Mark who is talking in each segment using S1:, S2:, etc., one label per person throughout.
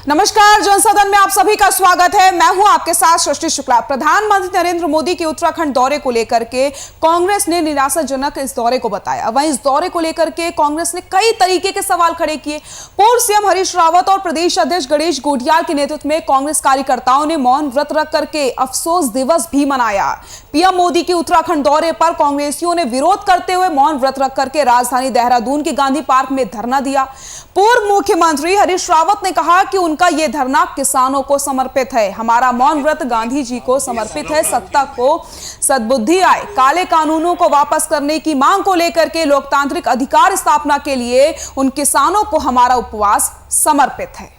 S1: नमस्कार, जनसदन में आप सभी का स्वागत है। मैं हूं आपके साथ सृष्टि शुक्ला। प्रधानमंत्री नरेंद्र मोदी के उत्तराखंड दौरे को लेकर के कांग्रेस ने निराशाजनक इस दौरे को बताया। वहीं इस दौरे को लेकर के कांग्रेस ने कई तरीके के सवाल खड़े किए। पूर्व सीएम हरीश रावत और प्रदेश अध्यक्ष गणेश गोटियाल के नेतृत्व में कांग्रेस कार्यकर्ताओं ने मौन व्रत रख करके अफसोस दिवस भी मनाया। पीएम मोदी के उत्तराखंड दौरे पर कांग्रेसियों ने विरोध करते हुए मौन व्रत रख करके राजधानी देहरादून के गांधी पार्क में धरना दिया। पूर्व मुख्यमंत्री हरीश रावत ने कहा कि उनका यह धरना किसानों को समर्पित है। हमारा मौन व्रत गांधी जी को समर्पित है। सत्ता को सद्बुद्धि आए, काले कानूनों को वापस करने की मांग को लेकर के लोकतांत्रिक अधिकार स्थापना के लिए उन किसानों को हमारा उपवास समर्पित है।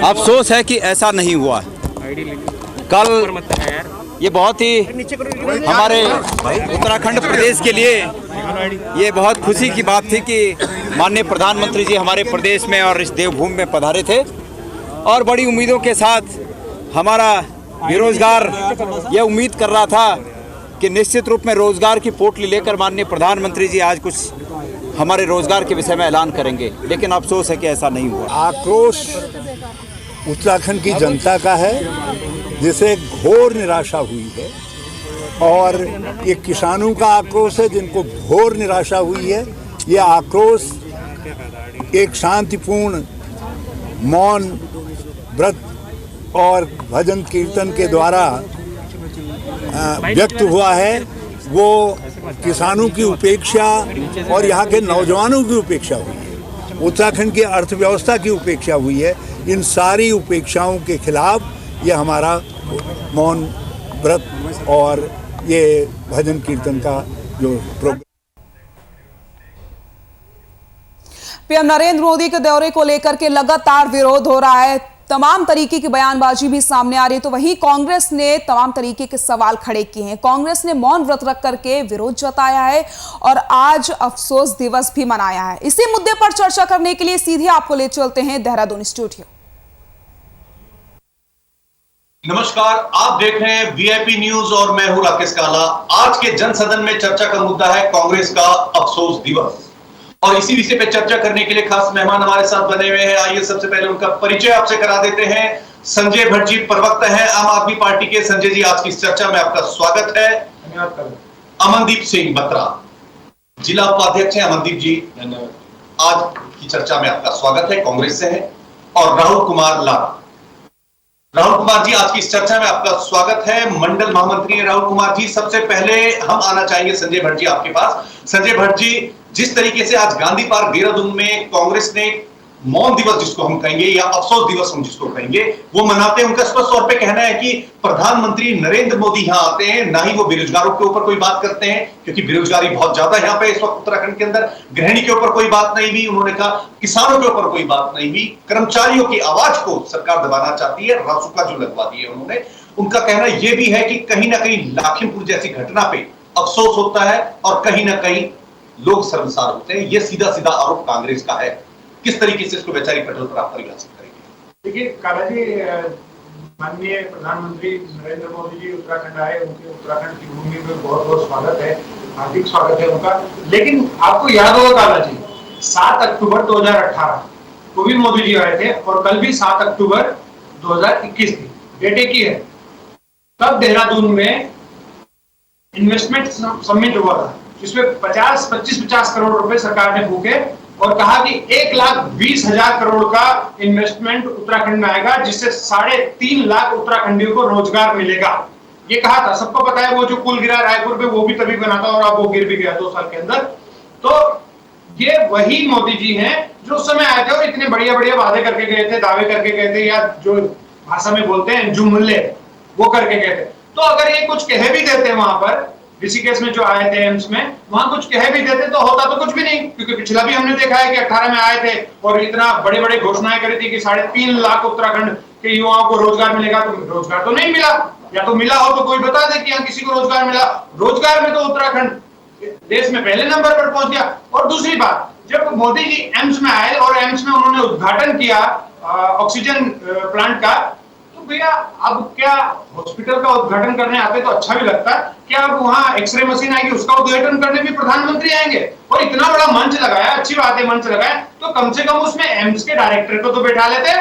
S2: अफसोस है कि ऐसा नहीं हुआ। कल ये बहुत ही हमारे उत्तराखंड प्रदेश के लिए ये बहुत खुशी की बात थी कि माननीय प्रधानमंत्री जी हमारे प्रदेश में और इस देवभूमि में पधारे थे और बड़ी उम्मीदों के साथ हमारा बेरोजगार ये उम्मीद कर रहा था कि निश्चित रूप में रोजगार की पोटली लेकर माननीय प्रधानमंत्री जी आज कुछ हमारे रोजगार के विषय में ऐलान करेंगे, लेकिन अफसोस है कि ऐसा नहीं हुआ।
S3: आक्रोश उत्तराखंड की जनता का है जिसे घोर निराशा हुई है और ये किसानों का आक्रोश है जिनको घोर निराशा हुई है। ये आक्रोश एक शांतिपूर्ण मौन व्रत और भजन कीर्तन के द्वारा व्यक्त हुआ है। वो किसानों की उपेक्षा और यहाँ के नौजवानों की उपेक्षा हुई है, उत्तराखंड की अर्थव्यवस्था की उपेक्षा हुई है। इन सारी उपेक्षाओं के खिलाफ ये हमारा मौन व्रत और ये भजन कीर्तन का जो प्रोग्राम।
S1: पीएम नरेंद्र मोदी के दौरे को लेकर के लगातार विरोध हो रहा है। तमाम तरीके की बयानबाजी भी सामने आ रही है, तो वहीं कांग्रेस ने तमाम तरीके के सवाल खड़े किए हैं। कांग्रेस ने मौन व्रत रख करके विरोध जताया है और आज अफसोस दिवस भी मनाया है। इसी मुद्दे पर चर्चा करने के लिए सीधे आपको ले चलते हैं देहरादून स्टूडियो।
S4: नमस्कार, आप देख रहे हैं वीआईपी न्यूज और मैं हूं राकेश काला। आज के जनसदन में चर्चा का मुद्दा है कांग्रेस का अफसोस दिवस और इसी विषय पे चर्चा करने के लिए खास मेहमान हमारे साथ बने हुए हैं। आइए सबसे पहले उनका परिचय आपसे करा देते हैं। संजय भट्ट जी प्रवक्ता हैं आम आदमी पार्टी के। संजय जी, आज की इस चर्चा में आपका स्वागत है। अमनदीप सिंह बत्रा जिला उपाध्यक्ष हैं। अमनदीप जी, आज की चर्चा में आपका स्वागत है, कांग्रेस से है। और राहुल कुमार लारा। राहुल कुमार जी, आज की इस चर्चा में आपका स्वागत है, मंडल महामंत्री है राहुल कुमार जी। सबसे पहले हम आना चाहेंगे संजय भट्ट जी आपके पास। संजय भट्ट जी, जिस तरीके से आज गांधी पार्क देहरादून में कांग्रेस ने मौन दिवस जिसको हम कहेंगे या अफसोस दिवस हम जिसको कहेंगे वो मनाते हैं, उनका स्पष्ट तौर पे कहना है कि प्रधानमंत्री नरेंद्र मोदी यहां आते हैं, ना ही वो बेरोजगारों के ऊपर कोई बात करते हैं, क्योंकि बेरोजगारी बहुत ज्यादा है यहाँ पे इस वक्त उत्तराखंड के अंदर। गृहिणी के ऊपर कोई बात नहीं हुई, उन्होंने कहा किसानों के ऊपर कोई बात नहीं हुई, कर्मचारियों की आवाज को सरकार दबाना चाहती है, रासुका जो लगवा दी है उन्होंने। उनका कहना यह भी है कि कहीं ना कहीं लाखिमपुर जैसी घटना पे अफसोस होता है और कहीं ना कहीं लोग शर्मसार होते हैं। यह सीधा सीधा आरोप कांग्रेस का है। किस तरीके से इसको वैचारिक पटल पर आप परिभाषित करेंगे?
S5: देखिए काला जी, माननीय प्रधानमंत्री नरेंद्र मोदी जी उत्तराखंड आए, उनके उत्तराखंड की भूमि में बहुत बहुत स्वागत है, हार्दिक स्वागत है उनका। लेकिन आपको याद होगा काला जी, 7 अक्टूबर 2018 को भी मोदी जी आए थे और कल भी 7 अक्टूबर 2021 थी, डेट एक ही है। तब देहरादून में इन्वेस्टमेंट समिट हुआ था जिसमें 25 करोड़ रुपए सरकार ने फूके और कहा कि 1,20,000 करोड़ का इन्वेस्टमेंट उत्तराखंड में आएगा, जिससे 3.5 लाख उत्तराखंडियों को रोजगार मिलेगा। ये कहा था, सबको पता है वो जो पुल गिरा रायपुर पे वो भी तभी बना था और अब वो गिर भी गया 2 साल के अंदर। तो ये वही मोदी जी हैं जो उस समय आए थे और इतने बढ़िया बढ़िया वादे करके गए थे, दावे करके गए थे, या जो भाषा में बोलते हैं जुमले, वो करके गए थे। तो अगर ये कुछ कह भी देते वहां पर ऋषिकेश में जो आए थे एम्स में, वहां कुछ कह भी देते तो होता तो कुछ भी नहीं, क्योंकि पिछला भी हमने देखा है कि 18 में आए थे और इतना बड़े बड़े घोषणाएं करी थी कि 3.5 लाख उत्तराखंड के युवाओं को रोजगार मिलेगा। तो रोजगार तो नहीं मिला, या तो मिला हो तो कोई बता दे कि यहाँ किसी को रोजगार मिला। रोजगार में तो उत्तराखंड देश में पहले नंबर पर पहुंच गया। और दूसरी बात, जब मोदी जी एम्स में आए और एम्स में उन्होंने उद्घाटन किया ऑक्सीजन प्लांट का, तो तो भैया अब क्या हॉस्पिटल का उद्घाटन करने आते तो अच्छा भी लगता है, क्या अब वहाँ एक्सरे मशीन आएगी उसका उद्घाटन करने भी प्रधानमंत्री आएंगे? और इतना बड़ा मंच लगाया, अच्छी बात है मंच लगाया, तो कम से कम उसमें एम्स के डायरेक्टर को तो बैठा लेते,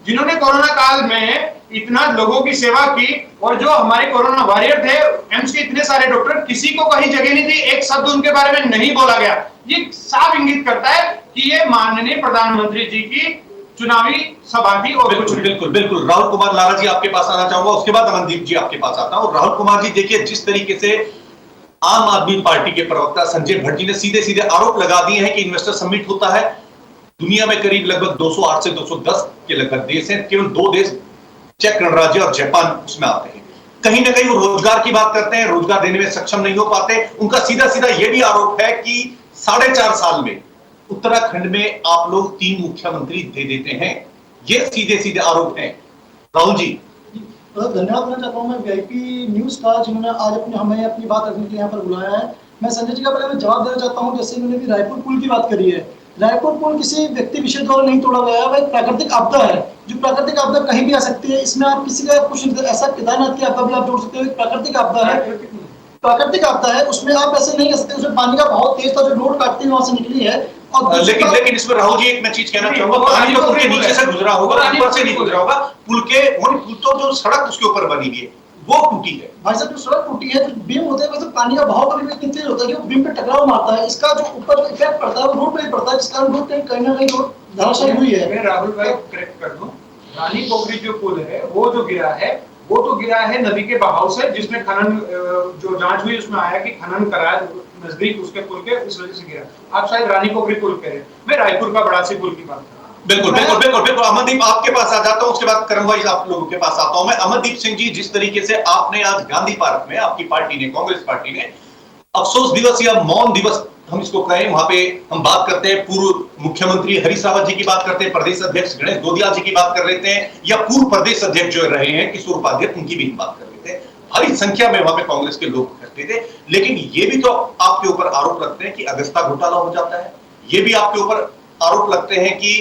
S5: जिन्होंने कोरोना काल में इतना लोगों की सेवा की। और जो हमारे कोरोना वॉरियर थे, एम्स के इतने सारे डॉक्टर, किसी को कहीं जगह नहीं थी, एक शब्द उनके बारे में नहीं बोला गया। ये साफ इंगित करता है कि ये माननीय प्रधानमंत्री जी की चुनावी सभा थी। और
S4: बिल्कुल बिल्कुल बिल्कुल। राहुल कुमार लाला जी आपके पास आना चाहूंगा, उसके बाद अमनदीप जी आपके पास आता हूं। राहुल कुमार जी, देखिए जिस तरीके से आम आदमी पार्टी के प्रवक्ता संजय भट्ट जी ने सीधे सीधे आरोप लगा दिए हैं कि इन्वेस्टर समिट होता है, दुनिया में करीब लगभग 208 से 210 के लगभग देश हैं, केवल 2 देश चेक गणराज्य और जापान उसमें आते हैं। कहीं ना कहीं वो रोजगार की बात करते हैं, रोजगार देने में सक्षम नहीं हो पाते। उनका सीधा सीधा यह भी आरोप है कि 4.5 साल में उत्तराखंड में आप लोग 3 मुख्यमंत्री दे देते हैं। ये सीधे सीधे आरोप हैं। राहुल जी,
S6: धन्यवाद करना चाहता हूँ मैं वीआईपी न्यूज का, जिन्होंने आज हमें अपनी बात रखने के लिए यहाँ पर बुलाया है। मैं संजय जी का पहले मैं जवाब देना चाहता हूँ। जैसे इन्होंने भी रायपुर पुल की बात करी है, रायपुर पुल किसी व्यक्ति विशेष द्वारा नहीं तोड़ा गया है, वह एक प्राकृतिक आपदा है। जो प्राकृतिक आपदा कहीं भी आ सकती है, इसमें आप किसी का कुछ ऐसा केदारनाथ की आपदा भी आप जोड़ सकते हो, एक प्राकृतिक आपदा है, प्राकृतिक आपदा है, उसमें आप ऐसे नहीं कर सकते। उसमें पानी का बहुत तेज था, जो रोड काटती है वहां से निकली है। और
S4: लेकिन इसमें राहुल जी एक मैं चीज कहना चाहूंगा, पानी तो पुल के नीचे से गुजरा होगा, ऊपर से नहीं गुजरा होगा। पुल तो जो सड़क उसके ऊपर बनी हुई है वो टूटी है।
S6: भाई साहब, जो सड़क टूटी है, जो बीम होते हैं, वैसे पानी का बहाव कभी इतनी तेज होता है कि वो बीम पे टकराव मारता है। इसका जो ऊपर जो इफेक्ट पड़ता है वो रोड पे ही पड़ता है, जिस कारण रोड कहीं ना कहीं रोड धराशायी हुई है।
S5: मैं राहुल भाई करेक्ट कर दूं, रानी पोखरी जो पुल है वो जो गिरा है, वो तो गिरा है नदी के बहाव से, जिसमें खनन जो जांच हुई उसमें आया कि खनन कराया नजदीक उसके पुल के, इस वजह से गिरा। आप शायद रानी पोखरी पुल कह रहे हैं, मैं रायपुर का बड़ासी पुल की बात कर रहा हूं।
S4: बिल्कुल बिल्कुल बिल्कुल बिल्कुल। अमनदीप आपके पास आ जाता हूं, उसके बाद करूंगा आप लोगों के पास आता हूं मैं। अमनदीप सिंह जी, जिस तरीके से आपने आज गांधी पार्क में आपकी पार्टी ने, कांग्रेस पार्टी ने अफसोस दिवस या मौन दिवस हम इसको कहें, वहां पे हम बात करते हैं पूर्व मुख्यमंत्री हरीश रावत जी की बात करते हैं, प्रदेश अध्यक्ष गणेश गोदिया जी की बात कर लेते हैं, या पूर्व प्रदेश अध्यक्ष जो रहे हैं किशोर उपाध्याय, उनकी भी बात कर लेते हैं। भारी संख्या में वहां पे कांग्रेस के लोग इकट्ठे थे। लेकिन ये भी तो आपके ऊपर आरोप लगते हैं कि अगस्ता घोटाला हो जाता है, ये भी आपके ऊपर आरोप लगते हैं कि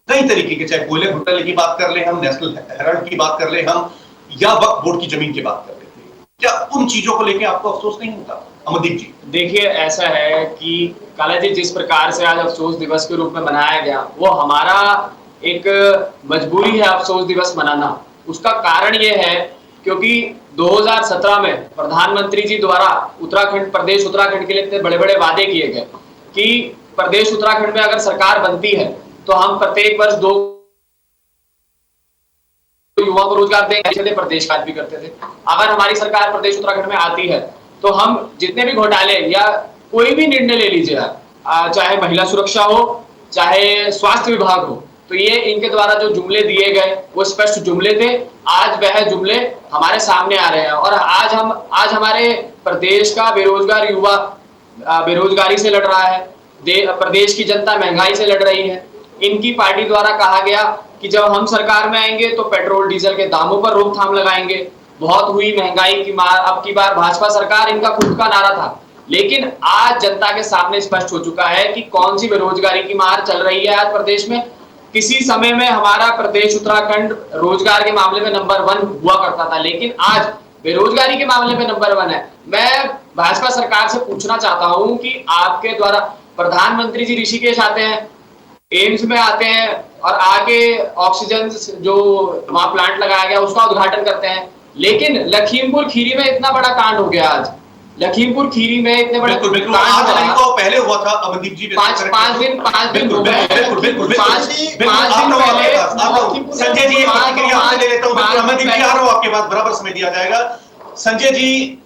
S4: कई तरीके के, चाहे कोयले घोटाले की बात कर ले हम, नेशनल हेराल्ड की बात कर ले हम, या वक्फ बोर्ड की जमीन की बात कर लेते हैं, क्या उन चीजों को लेकर आपको अफसोस नहीं होता? अमनदीप जी,
S7: देखिए ऐसा है कि काला जी, जिस प्रकार से आज अफसोस दिवस के रूप में मनाया गया, वो हमारा एक मजबूरी है अफसोस दिवस मनाना। उसका कारण ये है क्योंकि 2017 में प्रधानमंत्री जी द्वारा उत्तराखंड, प्रदेश उत्तराखंड के लिए इतने बड़े बड़े वादे किए गए कि प्रदेश उत्तराखंड में अगर सरकार बनती है तो हम प्रत्येक वर्ष 2 युवाओं को रोजगार देंगे, प्रदेश काज भी करते थे। अगर हमारी सरकार प्रदेश उत्तराखंड में आती है तो हम जितने भी घोटाले या कोई भी निर्णय ले लीजिए, चाहे महिला सुरक्षा हो, चाहे स्वास्थ्य विभाग हो, तो ये इनके द्वारा जो जुमले दिए गए वो स्पष्ट जुमले थे। आज वह जुमले हमारे सामने आ रहे हैं और आज हमारे प्रदेश का बेरोजगार युवा बेरोजगारी से लड़ रहा है, प्रदेश की जनता महंगाई से लड़ रही है। इनकी पार्टी द्वारा कहा गया कि जब हम सरकार में आएंगे तो पेट्रोल डीजल के दामों पर रोकथाम लगाएंगे, बहुत हुई महंगाई की मार, अब की बार भाजपा सरकार, इनका खुद का नारा था। लेकिन आज जनता के सामने स्पष्ट हो चुका है कि कौन सी बेरोजगारी की मार चल रही है आज प्रदेश में। किसी समय में हमारा प्रदेश उत्तराखंड रोजगार के मामले में नंबर 1 हुआ करता था, लेकिन आज बेरोजगारी के मामले में नंबर 1 है। मैं भाजपा सरकार से पूछना चाहता हूं कि आपके द्वारा प्रधानमंत्री जी ऋषिकेश आते हैं, एम्स में आते हैं और आके ऑक्सीजन जो वहां प्लांट लगाया गया उसका उद्घाटन करते हैं, लेकिन लखीमपुर खीरी में इतना बड़ा कांड हो गया। आज लखीमपुर खीरी में इतने बड़े
S4: बिल्कुल आज नहीं तो पहले हुआ था। अमनदीप जी,
S7: पांच दिन
S4: बिल्कुल संजय जी, प्रतिक्रिया आपसे ले लेता हूं। अमनदीप जी, आ रहा हूं आपके पास, बराबर समय दिया जाएगा। संजय जी,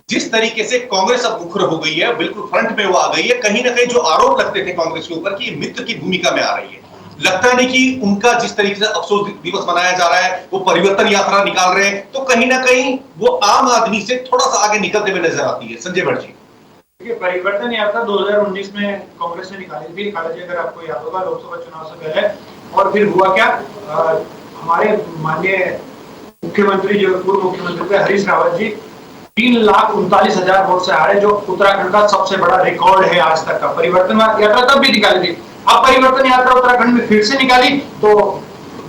S4: जिस तरीके से कांग्रेस अब मुखर हो गई है, बिल्कुल फ्रंट में वो आ गई है, कहीं ना कहीं जो आरोप लगते थे कांग्रेस के ऊपर कि मित्र की भूमिका में आ रही है, लगता नहीं कि उनका जिस तरीके से अफसोस दिवस मनाया जा रहा है, वो परिवर्तन यात्रा निकाल रहे हैं, तो कहीं ना कहीं वो आम आदमी से थोड़ा सा आगे निकलते हुए नजर आती है। संजय भट्ट जी,
S5: देखिए, परिवर्तन यात्रा 2019 में कांग्रेस ने निकाली थी, काला जी, अगर आपको याद होगा, लोकसभा चुनाव से पहले। और फिर हुआ क्या, हमारे माननीय मुख्यमंत्री, जो पूर्व मुख्यमंत्री थे हरीश रावत जी, 3,39,000 वोट से हारे, जो उत्तराखंड का सबसे बड़ा रिकॉर्ड है आज तक का। परिवर्तन यात्रा तब भी निकाली थी, अब परिवर्तन यात्रा उत्तराखंड में फिर से निकाली तो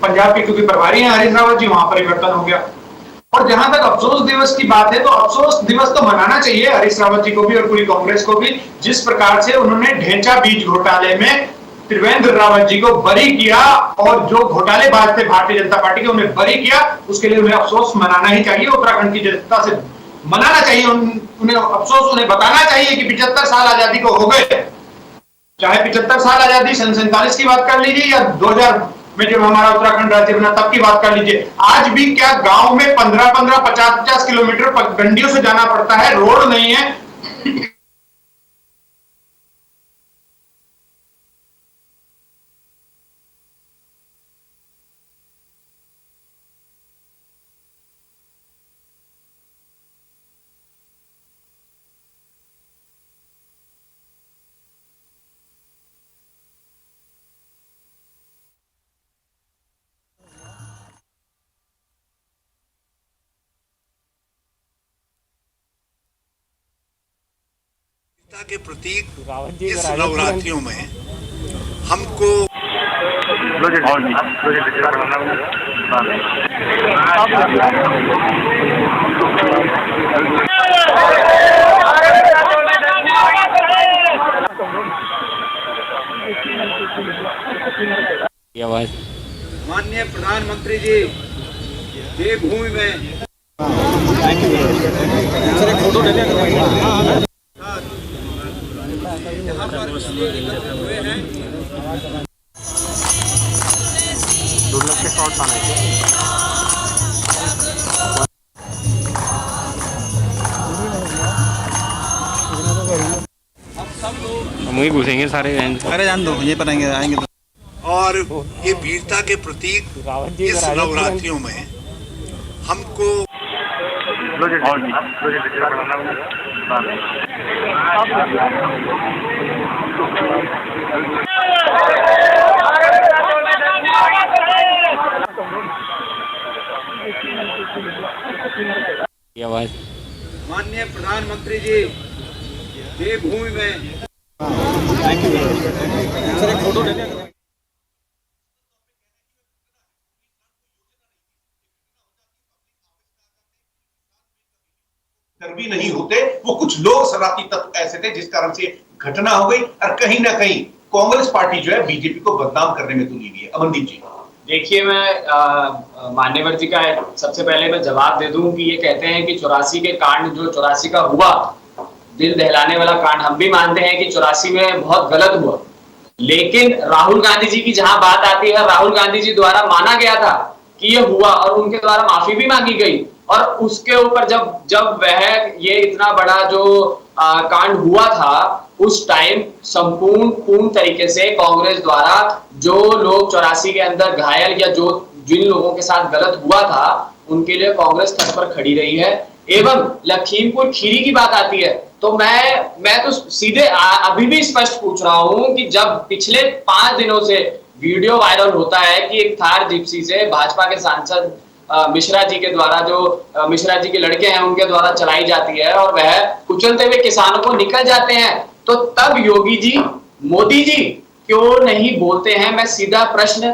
S5: पंजाब के क्योंकि प्रभारी हैं हरीश रावत जी, वहां परिवर्तन हो गया। और जहां तक अफसोस दिवस की बात है, तो अफसोस दिवस तो मनाना चाहिए हरीश रावत जी को भी और पूरी कांग्रेस को भी, जिस प्रकार से उन्होंने ढेंचा बीज घोटाले में त्रिवेंद्र रावत जी को बरी किया और जो घोटालेबाज थे भारतीय जनता पार्टी के, उन्हें बरी किया। उसके लिए उन्हें अफसोस मनाना ही चाहिए, उत्तराखंड की जनता से मनाना चाहिए, उन्हें अफसोस उन्हें बताना चाहिए कि 75 साल आजादी को हो गए। चाहे 75 साल आजादी सन 47 की बात कर लीजिए या 2000 में जब हमारा उत्तराखंड राज्य बना तब की बात कर लीजिए, आज भी क्या गांव में 15-15, 50-50 किलोमीटर पगडंडियों से जाना पड़ता है, रोड नहीं है।
S3: के प्रतीक इस नवरात्रियों में हमको
S2: माननीय प्रधानमंत्री जी देवभूमि में यहाँ पर एकत्र हुए हैं।
S8: हम ही घुसेंगे सारे।
S2: अरे जान दो, ये पढ़ेंगे आएंगे तो।
S3: और ये वीरता के प्रतीक इस नवरात्रियों में हमको
S2: माननीय प्रधानमंत्री जी देवभूमि में
S4: भी नहीं होते, वो कुछ लोग शरारती तत्व ऐसे थे जिस कारण से घटना हो गई और कहीं ना कहीं कांग्रेस पार्टी जो है बीजेपी को बदनाम करने में तुली हुई है। अमनदीप जी,
S7: देखिए, मैं मान्यवर जी का सबसे पहले मैं जवाब दे दूं कि ये कहते हैं कि 84 के कांड जो 84 का हुआ, दिल दहलाने वाला कांड, हम भी मानते हैं कि 84 में बहुत गलत हुआ, लेकिन राहुल गांधी जी की जहां बात आती है, राहुल गांधी जी द्वारा माना गया था कि ये हुआ और उनके द्वारा माफी भी मांगी गई, और उसके ऊपर जब वह ये इतना बड़ा जो कांड हुआ था, उस टाइम पूर्ण तरीके से कांग्रेस द्वारा जो लोग 84 के अंदर घायल या जो जिन लोगों के साथ गलत हुआ था, उनके लिए कांग्रेस तत्पर खड़ी रही है। एवं लखीमपुर खीरी की बात आती है तो मैं तो सीधे अभी भी स्पष्ट पूछ रहा हूं कि जब पिछले 5 दिनों से वीडियो वायरल होता है कि एक थार जिप्सी से भाजपा के सांसद मिश्रा जी के द्वारा, जो मिश्रा जी के लड़के हैं उनके द्वारा चलाई जाती है और वह कुचलते हुए किसानों को निकल जाते हैं, तो तब योगी जी, मोदी जी क्यों नहीं बोलते हैं? मैं सीधा प्रश्न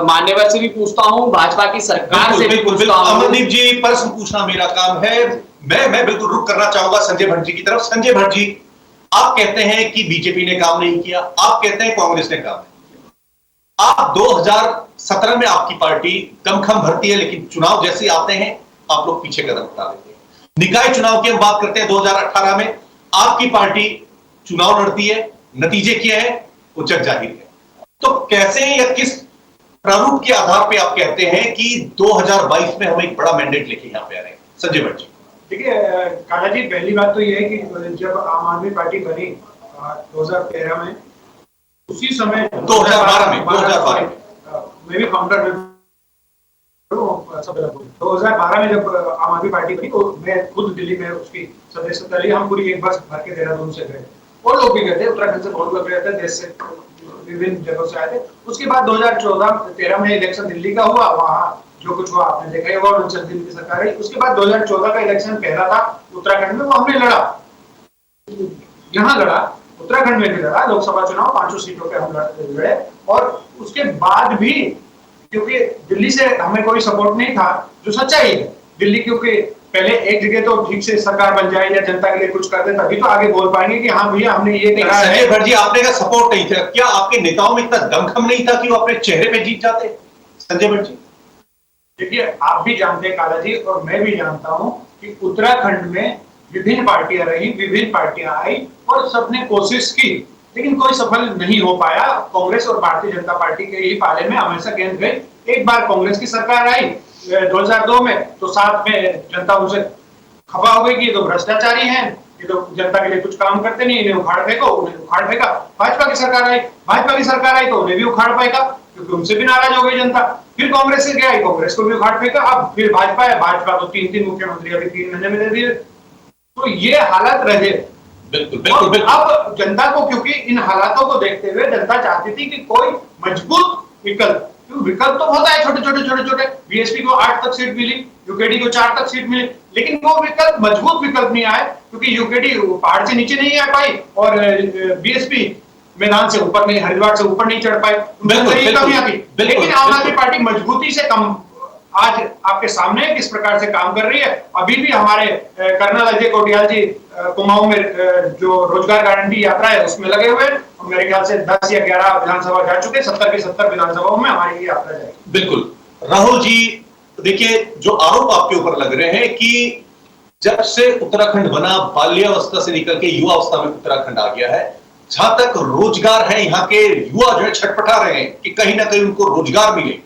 S7: मान्यवर से भी पूछता हूं, भाजपा की सरकार से भी पूछता हूं।
S4: अमनदीप जी, प्रश्न पूछना मेरा काम है। मैं बिल्कुल रुक करना चाहूंगा संजय भट्ट जी की तरफ। संजय भट्ट जी, आप कहते हैं कि बीजेपी ने काम नहीं किया, आप कहते हैं कांग्रेस ने काम नहीं किया। आप 2017 में आपकी पार्टी दमखम भरती है, लेकिन चुनाव जैसे आते हैं आप लोग पीछे कदम उठा लेते हैं। निकाय चुनाव की हम बात करते हैं, 2018 में आपकी पार्टी चुनाव लड़ती है, नतीजे क्या है वो जग जाहिर है। तो कैसे या किस प्रारूप के आधार पे आप कहते हैं कि 2022 में हम एक बड़ा मैंडेट लेके यहाँ पे आ रहे हैं? संजय भट्ट जी,
S5: देखिए काला जी, पहली बात तो ये है कि जब आम आदमी पार्टी बनी 2013 में, उसी समय
S4: 2012 में
S5: मैं भी फाउंडर 2012 में जब आम आदमी पार्टी बनी तो मैं खुद दिल्ली में उसकी सदस्यता ली। हम पूरी एक बस भर के देहरादून से गए और लोग भी गए थे, उत्तराखंड से बहुत लोग गए थे, देश से विभिन्न जगहों से आए थे। उसके बाद 2014-13 में इलेक्शन दिल्ली का हुआ, वहाँ जो कुछ हुआ आपने देखा होगा, और दिल्ली की सरकार है। उसके बाद 2014 का इलेक्शन पहला था उत्तराखंड में, वो हमने लड़ा, यहाँ लड़ा, उत्तराखंड में भी लड़ा, लोकसभा चुनाव 5 सीटों पे हम लड़े। और उसके बाद भी क्योंकि दिल्ली से हमें कोई सपोर्ट नहीं था, जो सच्चाई है। दिल्ली क्योंकि पहले एक जगह तो ठीक से सरकार बन जाए या जनता के लिए कुछ कर दे, तभी तो आगे बोल पाएंगे कि हाँ भैया हमने ये करा है।
S4: संजय भट्ट जी, आपने कहा सपोर्ट नहीं था, क्या आपके नेताओं में इतना दमखम नहीं था कि वो अपने चेहरे पे जीत जाते? संजय भट्ट जी,
S5: देखिए आप भी जानते हैं काला जी, और मैं भी जानता हूं कि उत्तराखंड में विभिन्न पार्टियां रही, विभिन्न पार्टियां आई और सबने कोशिश की, लेकिन कोई सफल नहीं हो पाया। कांग्रेस और भारतीय जनता पार्टी के ही पाले में हमेशा गेंद गई। एक बार कांग्रेस की सरकार आई 2002 में, तो साथ में जनता उनसे खफा हो गई कि ये तो भ्रष्टाचारी हैं, ये तो जनता के लिए कुछ काम करते नहीं, इन्हें उखाड़ फेंको, उन्हें उखाड़ फेंका। भाजपा की सरकार आई तो उन्हें भी उखाड़ फेंका, क्योंकि उनसे भी नाराज हो गई जनता। फिर कांग्रेस से क्या आई, कांग्रेस को भी उखाड़ फेंका। अब फिर भाजपा है, भाजपा तो 3 मुख्यमंत्री अभी 3 महीने में दे दिए। तो ये हालत रहे।
S4: बिल्कुल।
S5: अब जनता को, क्योंकि इन हालातों को देखते हुए जनता चाहती थी कि कोई मजबूत विकल्प तो होता है छोटे। बीएसपी को 8 तक सीट मिली, यूकेडी को 4 तक सीट मिली, लेकिन वो विकल्प मजबूत विकल्प नहीं आए, क्योंकि यूकेडी पहाड़ से नीचे नहीं आ पाई और बीएसपी मैदान से ऊपर नहीं, हरिद्वार से ऊपर नहीं चढ़ पाई। कमियां थी, लेकिन आम आदमी पार्टी मजबूती से कम आज आपके सामने किस प्रकार से काम कर रही है। अभी भी हमारे कर्नल अजय कोटियाल जी कुमाऊं में जो रोजगार गारंटी यात्रा है उसमें लगे हुए हैं। मेरे ख्याल से 10 या 11 विधानसभा जा चुके, 70 की 70 विधानसभाओं में हमारी ये यात्रा जाएगी।
S4: बिल्कुल। राहुल जी, देखिए जो आरोप आपके ऊपर लग रहे हैं कि जब से उत्तराखंड बना, बाल्यावस्था से निकल के युवा अवस्था में उत्तराखंड आ गया है। जहां तक रोजगार है, यहाँ के युवा जो है छटपटा रहे हैं कि कहीं ना कहीं उनको रोजगार मिले।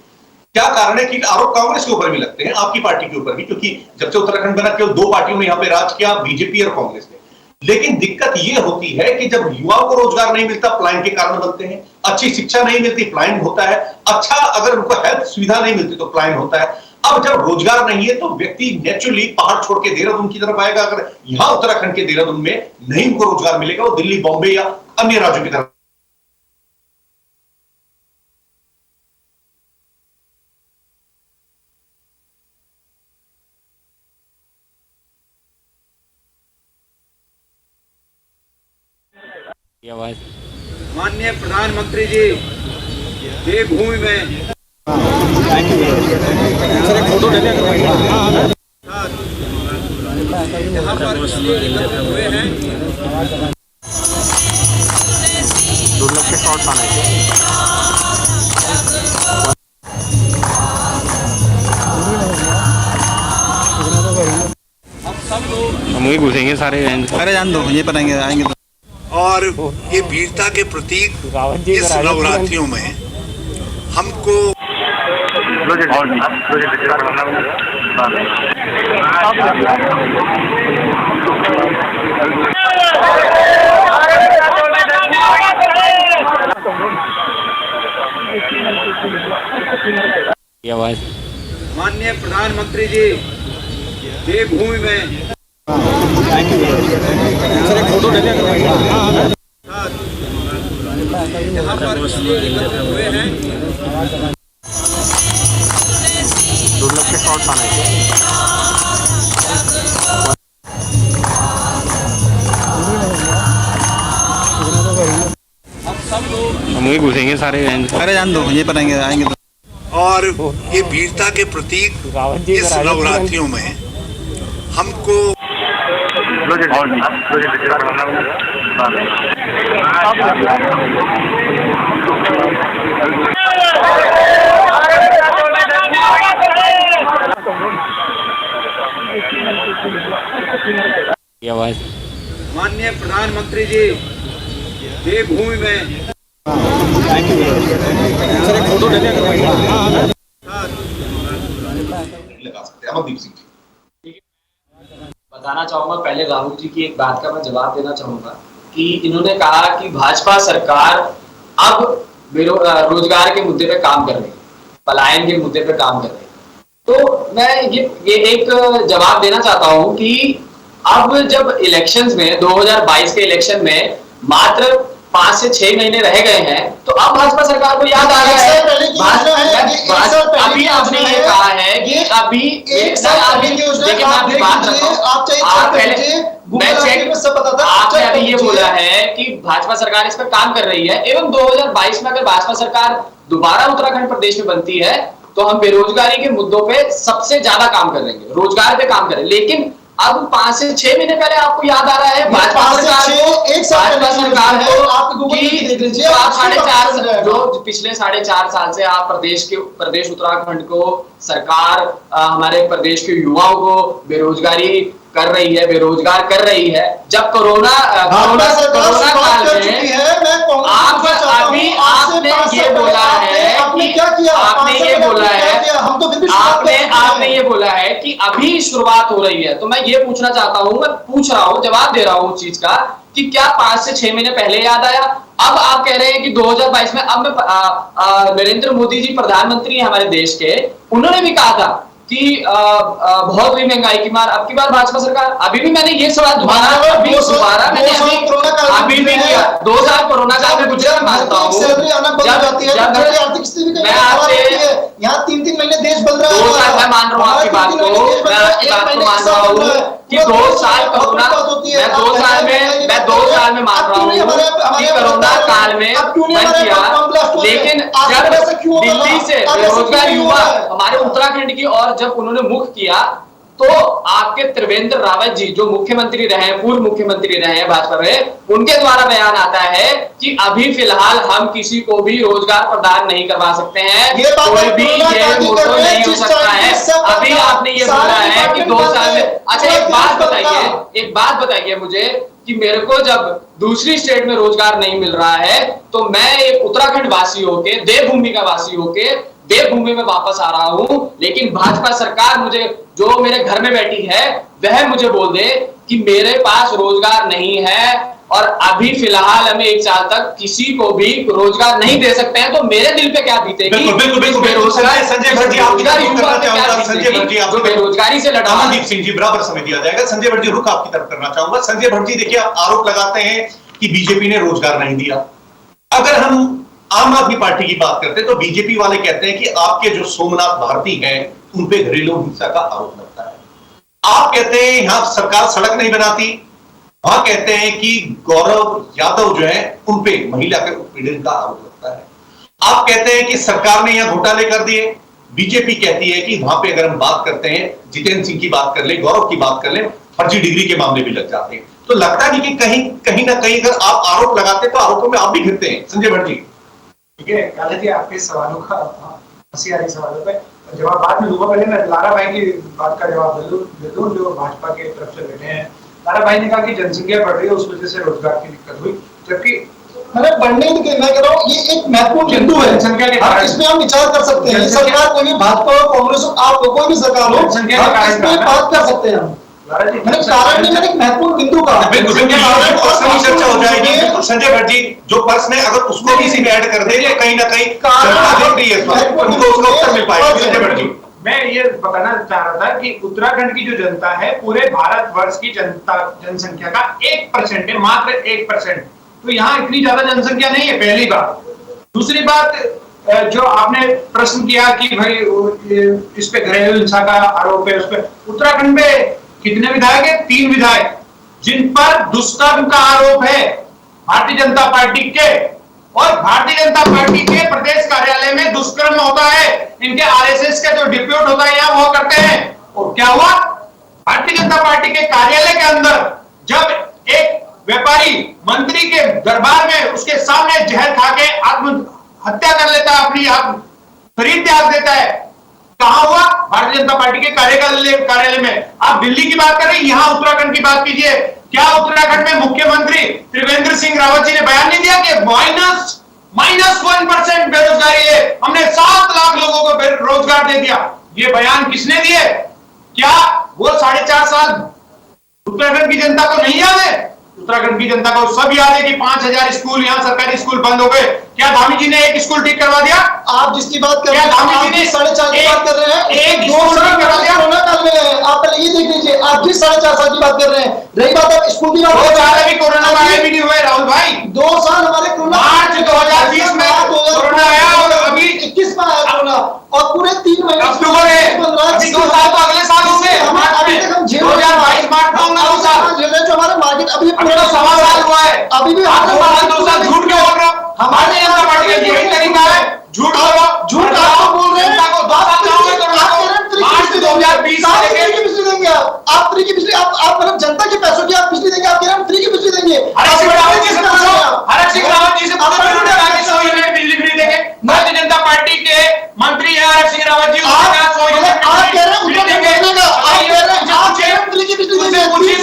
S4: क्या कारण है कि आरोप कांग्रेस के ऊपर भी लगते हैं, आपकी पार्टी के ऊपर भी, क्योंकि जब से उत्तराखंड बना केवल 2 पार्टियों ने यहाँ पे राज किया, बीजेपी और कांग्रेस ने। लेकिन दिक्कत यह होती है कि जब युवाओं को रोजगार नहीं मिलता, पलायन के कारण बनते हैं। अच्छी शिक्षा नहीं मिलती, पलायन होता है। अच्छा अगर उनको हेल्थ सुविधा नहीं मिलती तो पलायन होता है। अब जब रोजगार नहीं है तो व्यक्ति नेचुरली पहाड़ छोड़ के देहरादून की तरफ आएगा। अगर यहां उत्तराखंड के देहरादून में नहीं उनको रोजगार मिलेगा, वो दिल्ली, बॉम्बे या अन्य राज्यों की तरफ।
S2: माननीय प्रधानमंत्री जी, देवभूमि में फोटो ले यहाँ पर एकत्र हुए हैं।
S8: 2 लाख के शॉट आने हम ही घुसेंगे सारे। अरे जान दो, ये पढ़ेंगे आएंगे तो।
S3: और ये वीरता के प्रतीक इस नवरात्रियों में हमको
S2: माननीय प्रधानमंत्री जी, देवभूमि में फोटो ले यहाँ पर एकत्र हुए हैं।
S8: 2 लाख के शॉट आने हम ही घुसेंगे सारे। अरे जान दो, ये पढ़ेंगे आएंगे तो।
S3: और ये वीरता के प्रतीक इस नवरात्रियों में हमको
S2: माननीय प्रधानमंत्री जी, देवभूमि में फोटो ले
S4: लगा सकते हैं। अमरदीप सिंह जी,
S7: बताना चाहूंगा पहले राहुल जी की एक बात का मैं जवाब देना चाहूंगा कि इन्होंने कहा कि भाजपा सरकार अब रोजगार के मुद्दे पे काम कर रही है, पलायन के मुद्दे पे काम कर रही है। तो मैं ये एक जवाब देना चाहता हूं कि अब जब इलेक्शंस में 2022 के इलेक्शन में मात्र 5 से 6 महीने रह गए हैं, तो अब भाजपा सरकार को याद आ गया है। अभी आपने ये कहा है कि अभी आपने अभी ये बोला है कि भाजपा सरकार इस पर काम कर रही है, एवं 2022 में अगर भाजपा सरकार दोबारा उत्तराखंड प्रदेश में बनती है तो हम बेरोजगारी के मुद्दों पे सबसे ज्यादा काम करेंगे, रोजगार पे काम करें। लेकिन अब 5 से 6 महीने पहले आपको याद आ रहा है भाजपा सरकार को कि आप 4.5 जो पिछले 4.5 साल से आप प्रदेश उत्तराखंड को सरकार हमारे प्रदेश के युवाओं को बेरोजगारी कर रही है, बेरोजगार कर रही है। जब कोरोना काल में आप अभी आपने ये बोला है आपने ये बोला है कि अभी शुरुआत हो रही है। तो मैं ये पूछना चाहता हूं, मैं पूछ रहा हूं, जवाब दे रहा हूं उस चीज का कि क्या 5 से 6 महीने पहले याद आया? अब आप कह रहे हैं कि 2022 में अब नरेंद्र मोदी जी प्रधानमंत्री हैं हमारे देश के, उन्होंने भी कहा था कि बहुत हुई महंगाई की मार, अब की बार भाजपा सरकार। अभी भी मैंने ये सवाल दोबारा मैंने अभी भी किया। 2 साल कोरोना काल में गुजरा, मानता हूँ। मैं आपसे
S6: यहाँ 3-3 महीने देश बदल रहा है।
S7: 2 साल मैं मान रहा हूँ आपकी बात को, मैं आपकी बात को मान रहा हूँ कि 2 साल कोरोना, मैं 2 साल में मान रहा हूँ कि कोरोना काल में बंद किया। लेकिन जब दिल्ली से बेरोजगार युवा हमारे उत्तराखंड की और जब उन्होंने मुख किया, तो आपके त्रिवेंद्र रावत जी जो मुख्यमंत्री रहे, पूर्व मुख्यमंत्री रहे भाजपा में, उनके द्वारा बयान आता है कि अभी फिलहाल हम किसी को भी रोजगार प्रदान नहीं करवा सकते हैं, कोई भी ये मोटो नहीं हो सकता है। अभी आपने ये बोला है कि 2 साल में। अच्छा एक बात बताइए मुझे कि मेरे को जब दूसरी स्टेट में रोजगार नहीं मिल रहा है, तो मैं एक उत्तराखंड वासी होके, देवभूमि का वासी होके देवभूमि में वापस आ रहा हूं, लेकिन भाजपा सरकार मुझे, जो मेरे घर में बैठी है, वह मुझे बोल दे कि मेरे पास रोजगार नहीं है और अभी फिलहाल हमें 1 साल तक किसी को भी रोजगार नहीं दे सकते हैं, तो मेरे दिल पे क्या बीतेगी?
S4: संजय भट्ट जी,
S7: जो बेरोजगारी से लड़ा।
S4: अमनदीप सिंह जी, बराबर समय दिया जाएगा। संजय भट्ट जी, रुख आपकी तरफ करना चाहूंगा। संजय भट्ट जी, देखिए, आप आरोप लगाते हैं कि बीजेपी ने रोजगार नहीं दिया। अगर हम आम आदमी पार्टी की बात करते हैं तो बीजेपी वाले कहते हैं कि आपके जो सोमनाथ भारती हैं उन पे घरेलू हिंसा का आरोप लगता है। आप कहते हैं यहां सरकार सड़क नहीं बनाती, वहां कहते हैं कि गौरव यादव जो है उन पे महिला के उत्पीड़न का आरोप लगता है। आप कहते हैं कि सरकार ने यहां घोटाले कर दिए। बीजेपी कहती है कि वहां पे अगर हम बात करते हैं, जितेंद्र सिंह की बात कर ले, गौरव की बात कर ले, फर्जी डिग्री के मामले भी लग जाते हैं। तो लगता नहीं कि कहीं ना कहीं अगर आप आरोप लगाते तो आरोपों में आप भी घिरते हैं। संजय भट्ट जी,
S5: ठीक है, काले जी, आपके सवालों का हंसी आ रही सवालों पे जवाब बाद में दूंगा। पहले मैं लारा भाई की बात का जवाब दे दूं जो भाजपा के तरफ से बैठे हैं। लारा भाई ने कहा कि जनसंख्या बढ़ रही है, उस वजह से रोजगार की दिक्कत हुई, जबकि
S6: मैंने बढ़ने की, मैं कह रहा हूँ ये एक महत्वपूर्ण बिंदु है
S5: जनसंख्या के
S6: कारण। इसमें हम विचार कर सकते हैं। सरकार कोई भी, भाजपा हो, कांग्रेस हो, आप कोई भी सरकार हो, इसमें बात कर सकते हैं हम। कारण नहीं, एक महत्वपूर्ण बिंदु का
S4: चर्चा हो जाएगी। संजय भट्ट जी, जो प्रश्न है अगर उसको भी इसी में ऐड कर दे, कहीं ना कहीं जनता देख रही है, उनको उसका उत्तर मिल पाएगा। संजय भट्ट जी,
S5: मैं ये बताना चाह रहा था कि उत्तराखंड की जो जनता है, पूरे भारतवर्ष की जनसंख्या का 1% है, मात्र 1%। तो यहाँ इतनी ज्यादा जनसंख्या नहीं है, पहली बात। दूसरी बात, जो आपने प्रश्न किया कि भाई इस पे घरेलू हिंसा का आरोप है, उस पे उत्तराखंड में कितने विधायक है? 3 विधायक जिन पर दुष्कर्म का आरोप है भारतीय जनता पार्टी के, और भारतीय जनता पार्टी के प्रदेश कार्यालय में दुष्कर्म होता है। इनके आरएसएस के जो डिप्यूट होता है यहाँ वो करते हैं। और क्या हुआ? भारतीय जनता पार्टी के कार्यालय के अंदर जब एक व्यापारी मंत्री के दरबार में उसके सामने जहर खा के आत्महत्या कर लेता है, अपनी शरीर त्याग देता है, कहां हुआ? भारतीय जनता पार्टी के कार्यालय में। आप दिल्ली की बात कर रहे हैं, यहां उत्तराखंड की बात कीजिए। क्या उत्तराखंड में मुख्यमंत्री त्रिवेंद्र सिंह रावत जी ने बयान नहीं दिया कि -1% बेरोजगारी है, हमने 7 लाख लोगों को रोजगार दे दिया? ये बयान किसने दिए? क्या वो 4.5 साल उत्तराखंड की जनता को नहीं याद है? उत्तराखंड की जनता को सब याद है कि 5000 स्कूल, यहाँ सरकारी स्कूल बंद हो गए। क्या धामी जी ने एक स्कूल ठीक करवा दिया?
S6: आप जिसकी बात कर रहे हैं,
S5: धामी जी ने
S6: 4.5 की बात कर रहे हैं,
S5: एक
S6: 2 साल
S5: करवा दिया।
S6: कोरोना काल में है। आप पहले ये देख लीजिए, आप जिस 4.5 साल की बात कर रहे हैं, रही बात आप स्कूल की बात,
S5: 2 साल अभी कोरोना में भी नहीं हुए राहुल भाई।
S6: 2 साल हमारे कोरोना,
S5: मार्च 2020 में कोरोना आया और अभी
S6: 21 में आया कोरोना, और पूरे 3 महीने
S5: अक्टूबर है, अभी 2 साल तो अगले साल होंगे।
S6: अभी तक हम
S5: 2022 मार्च में होंगे 2 साल।
S6: जो हमारे मार्केट अभी
S5: पूरा 1.5 साल हुआ है,
S6: अभी भी
S5: 2 साल झूठ क्यों बोल रहे हो? हमारे जनता पार्टी का यही तरीका है, झूठ बोलो,
S6: झूठ आपको बोल रहे हैं। आप फ्री की बिजली, आप मतलब जनता के पैसों की आप बिजली देंगे, आप कह रहे हैं फ्री की बिजली देंगे।
S7: हरक सिंह रावत जी से उन्होंने कहा कि 100 यूनिट बिजली फ्री देंगे। भारतीय जनता पार्टी के मंत्री हैं हरक सिंह रावत जी,
S6: आप कह रहे हैं उत्तराखंड देगा, आप कह रहे हैं फ्री की बिजली देंगे,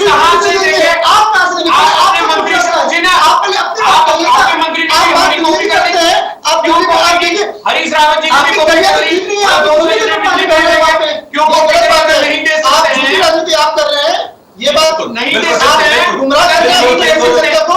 S7: कहां से देंगे?
S6: आप कहां से देंगे?
S7: आप अपने मंत्री से पूछिए ना,
S6: आप पहले अपनी बात करिए,
S7: आपके मंत्री ने हमारी कॉपी कर दी है,
S6: आप
S7: क्यों
S6: क्यों
S7: कॉपी की? हरीश रावत जी की कॉपी कर दी, आप दोनों ने बिजली देंगे, क्यों कॉपी कर नहीं दे
S6: आप
S7: सकते
S6: झूठी
S7: हैं?
S6: राजनीति आप कर रहे हैं, ये बात
S7: नहीं दे सकते हैं,
S6: गुमराह कर रहे हैं।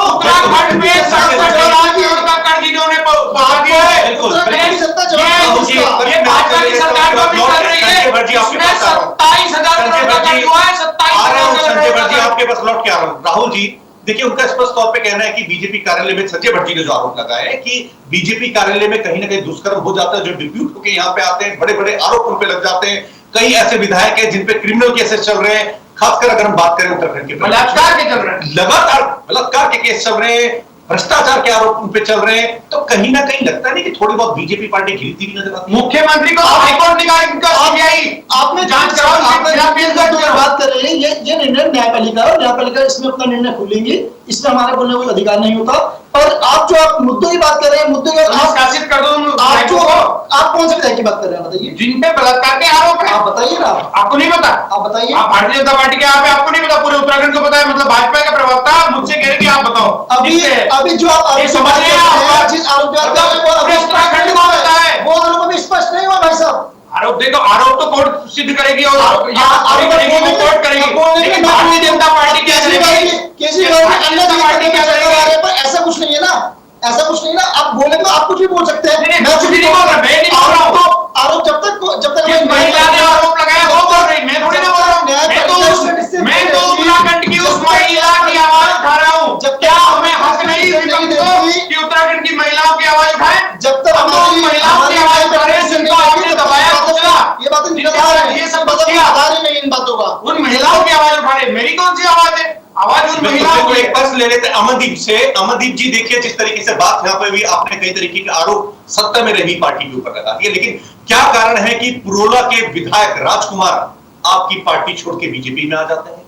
S7: उत्तराखंड में 67 लाख करोड़ का कर्ज इन्होंने बढ़ा दिया है।
S6: उत्तराखंड की सत्ता जवाब
S7: ये भाजपा की सरकार को भी कर रही है, इसमें 27,000 करोड़ का कर्ज हुआ है, 27,000
S4: संजय
S7: करोड़
S4: भट्ट जी
S7: का।
S4: आपके पास लौट के आ रहा हूं। राहुल जी देखिए, उनका स्पष्ट तौर पे कहना है कि बीजेपी कार्यालय में संजय भट्ट जी ने जो आरोप लगाया है कि बीजेपी कार्यालय में कहीं ना कहीं दुष्कर्म हो जाता है, जो डिप्यूट होकर यहाँ पे आते हैं, बड़े बड़े आरोप उन पे लग जाते हैं। कई ऐसे विधायक हैं जिन पे क्रिमिनल केसेस चल रहे हैं, खासकर अगर हम बात करें उत्तराखंड के
S7: बलात्कार के चल रहे हैं,
S4: लगातार बलात्कार के केस चल रहे हैं, भ्रष्टाचार के आरोप उन पे चल रहे हैं, तो कहीं ना कहीं लगता नहीं कि थोड़ी बहुत बीजेपी पार्टी गिरती भी नजर आती है।
S7: मुख्यमंत्री को हाईकोर्ट निकाल सीबीआई
S6: आपने
S7: जांच कराओ,
S6: बात कर रहे हैं, ये निर्णय न्यायपालिका है, न्यायपालिका इसमें अपना निर्णय खुलेंगी, इसमें हमारा बोलने का कोई अधिकार नहीं होता। और आप जो आप मुद्दों की बात कर रहे हैं, मुद्दे का
S7: शासित कर दो
S6: आप जो आप कौन से विधायक की बात कर रहे हैं बताइए,
S7: जिन पे बलात्कार के आरोप है,
S6: आप बताइए ना,
S7: आपको नहीं पता?
S6: आप बताइए।
S7: आप भारतीय जनता पार्टी के यहाँ पे आपको नहीं पता, पूरे उत्तराखंड को पता है, मतलब भाजपा का प्रवक्ता मुझसे कह रहे कि आप बताओ।
S6: अभी जो आप
S7: ये समझ रहे हैं,
S6: जिस आरोप पे आप कर रहे हैं, वो
S7: पूरे उत्तराखंड को पता है।
S6: वो आरोप अभी स्पष्ट नहीं हुआ भाई साहब।
S7: आरोप देखो, आरोप तो कोर्ट सिद्ध करेगी और
S6: आरोप
S7: कोर्ट करेगी, लेकिन भारतीय जनता पार्टी क्या करेगी?
S6: केजरीवाल ऐसा कुछ नहीं है ना, ऐसा कुछ नहीं है ना, आप बोले तो आप कुछ भी बोल सकते हैं।
S7: मैं कुछ नहीं बोल रहा, मैं नहीं बोल रहा हूँ।
S6: आरोप जब तक
S7: महिला ने आरोप लगाया वो बोल रही, मैं थोड़ी ना बोल रहा हूँ। मैं तो उत्तराखंड की उस महिला की आवाज उठा रहा हूँ। जब क्या हमें हक नहीं कि उत्तराखंड की महिलाओं की आवाज उठाएं?
S6: जब तक
S7: हम लोग महिलाओं की आवाज उठा रहे हैं, जिनको आपने दबाया कुचला,
S6: ये बात
S7: ये सब कुछ किया,
S6: नहीं इन बातों का।
S7: उन महिलाओं की आवाज उठा रहे, मेरी कौन सी आवाज है? आवाज उन महिलाओं की।
S4: एक पर्स ले लेते हैं अमनदीप से। अमनदीप जी देखिए, जिस तरीके से बात यहाँ पे भी आपने कई तरीके के आरोप सत्ता में रही पार्टी के ऊपर लगा दिए, लेकिन क्या कारण है कि पुरोला के विधायक राजकुमार आपकी पार्टी छोड़ के बीजेपी में आ जाते हैं?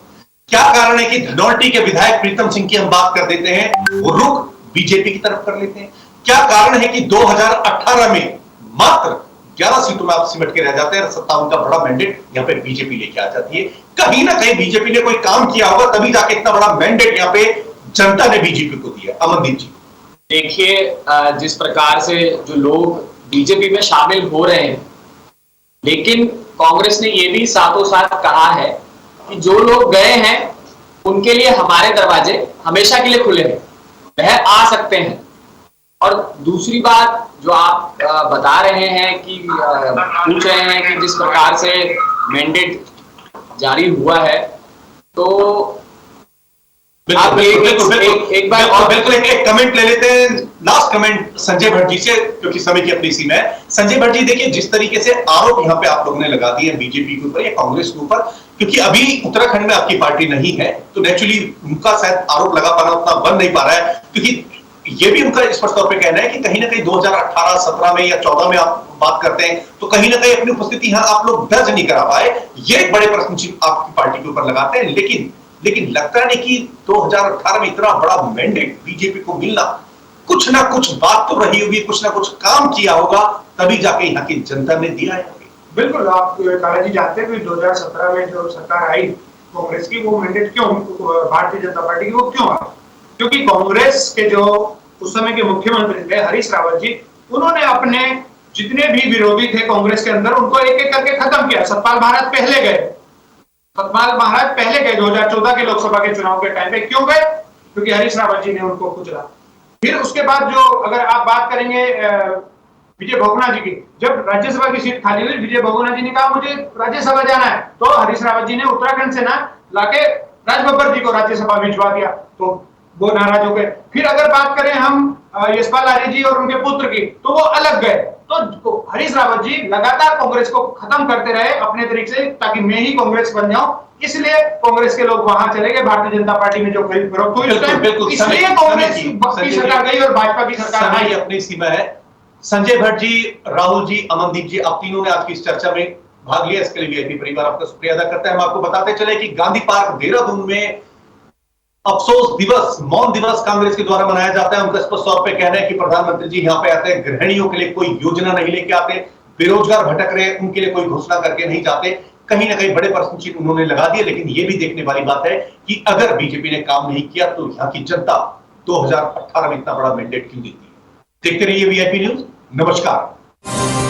S4: क्या कारण है कि धनौल्टी के विधायक प्रीतम सिंह की हम बात कर देते हैं, वो रुख बीजेपी की तरफ कर लेते हैं? क्या कारण है कि 2018 में मात्र 11 सीटों में आप सिमट के रह जाते हैं, 57 का बड़ा मैंडेट यहाँ पे बीजेपी लेके आ जाती है? कहीं ना कहीं बीजेपी ने कोई काम किया होगा, तभी जाके इतना बड़ा मैंडेट यहाँ पे जनता ने बीजेपी को दिया। अमनदीप जी
S7: देखिए, जिस प्रकार से जो लोग बीजेपी में शामिल हो रहे हैं, लेकिन कांग्रेस ने ये भी साथों साथ कहा है कि जो लोग गए हैं उनके लिए हमारे दरवाजे हमेशा के लिए खुले हैं, वह आ सकते हैं। और दूसरी बात जो आप बता रहे हैं कि पूछ रहे हैं कि जिस प्रकार से मैंडेट जारी हुआ है, तो आप एक
S4: कमेंट ले लेते हैं, लास्ट कमेंट संजय भट्ट जी से, क्योंकि समय की अपनी सीमा है। संजय भट्ट जी देखिए, जिस तरीके से आरोप यहाँ पे आप लोगों ने लगा दिए बीजेपी के ऊपर या कांग्रेस के ऊपर, क्योंकि अभी उत्तराखंड में आपकी पार्टी नहीं है, तो नेचुरली उनका शायद आरोप लगा पाना उतना बन नहीं पा रहा है, क्योंकि ये भी उनका स्पष्ट तौर पे कहना है कि कहीं ना कहीं 2018, 17 में या 14 में आप बात करते हैं तो कहीं ना कहीं अपनी उपस्थिति यहाँ आप लोग दर्ज नहीं करा पाए। ये एक बड़े प्रश्न चिन्ह आपकी पार्टी के ऊपर लगाते हैं, लेकिन लगता नहीं कि 2018 में इतना बड़ा मैंडेट बीजेपी को मिलना, कुछ ना कुछ बात तो रही होगी, कुछ ना कुछ काम किया होगा, तभी जाके यहाँ की जनता ने दिया है।
S5: बिल्कुल, आप काला जी जानते हैं कि 2017 में जो सरकार आई कांग्रेस की, वो मैंडेट क्यों भारतीय जनता पार्टी की वो क्यों आई? क्योंकि कांग्रेस के जो उस समय के मुख्यमंत्री थे हरीश रावत जी, उन्होंने अपने जितने भी विरोधी थे कांग्रेस के अंदर, उनको एक एक करके खत्म किया। सतपाल महाराज पहले गए, 2014 के लोकसभा के चुनाव के टाइम पे। क्यों गए? क्योंकि हरीश रावत जी ने उनको कुचला। फिर उसके बाद जो अगर आप बात करेंगे विजय बहुगुणा जी की, जब राज्यसभा की सीट खाली हुई, विजय बहुगुणा जी ने कहा मुझे राज्यसभा जाना है, तो हरीश रावत जी ने उत्तराखंड से ना लाके राजबब्बर जी को राज्यसभा भिजवा दिया, तो वो नाराज हो गए। फिर अगर बात करें हम यशपाल आर्य जी और उनके पुत्र की, तो वो अलग गए। तो हरीश रावत जी लगातार कांग्रेस को खत्म करते रहे अपने तरीके से, ताकि मैं ही कांग्रेस बन जाऊं, इसलिए कांग्रेस के लोग वहां चले गए। भारतीय जनता पार्टी में जो फरोख्त हुई, इसलिए कांग्रेस की सरकार गई और भाजपा की सरकार आई।
S4: अपनी सीमा है। संजय भट्ट जी, राहुल जी, अमनदीप जी, आप तीनों ने आज की इस चर्चा में भाग लिया, इसके लिए वीआईपी परिवार आपका शुक्रिया अदा करता है। हम आपको बताते चले कि गांधी पार्क देहरादून में अफसोस दिवस, मौन दिवस कांग्रेस के द्वारा मनाया जाता है। उनका स्पष्ट तौर पे कहना है कि प्रधानमंत्री जी यहाँ पे आते हैं, गृहिणियों के लिए कोई योजना नहीं लेके आते, बेरोजगार भटक रहे उनके लिए कोई घोषणा करके नहीं जाते। कहीं ना कहीं बड़े प्रश्न चिन्ह उन्होंने लगा दिए, लेकिन यह भी देखने वाली बात है कि अगर बीजेपी ने काम नहीं किया तो यहाँ की जनता 2018 में इतना बड़ा मैंडेट क्यों देती है। देखते रहिए वीआईपी न्यूज। नमस्कार।